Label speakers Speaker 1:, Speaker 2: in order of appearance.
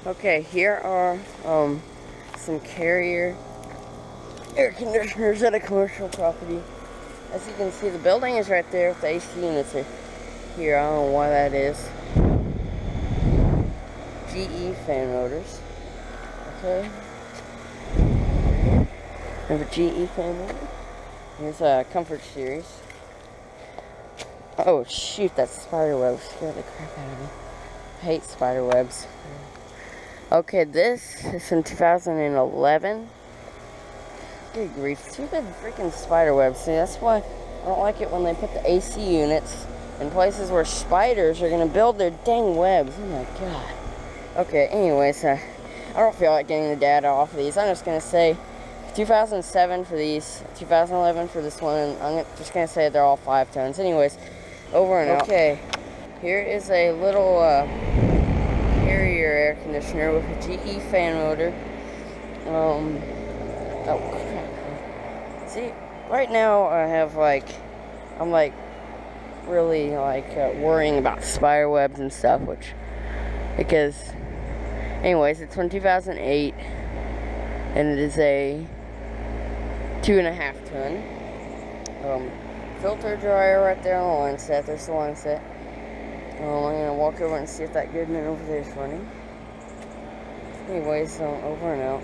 Speaker 1: Okay, here are some Carrier air conditioners at a commercial property. As you can see, the building is right there with the AC units are here. I don't know why that is. GE fan motors. Okay. We have a GE fan motor. Here's a Comfort Series. Oh shoot, that's a spider web. Scared the crap out of me. I hate spider webs. Okay, this is from 2011. Good grief, too bad freaking spider webs. See, that's why I don't like it when they put the AC units in places where spiders are going to build their dang webs. Oh my god. Okay, anyways, I don't feel like getting the data off of these. I'm just going to say 2007 for these, 2011 for this one, and I'm just going to say they're all 5 tons. Anyways, over and out. Okay, here is a little Carrier air conditioner with a GE fan motor. Oh crap. See, right now I have I'm really worrying about spider webs and stuff, because anyways, it's from 2008 and it is a 2.5 ton. Filter dryer right there on the line set. There's the line set. I'm gonna walk over and see if that Goodman over there is running. Anyways, over and out.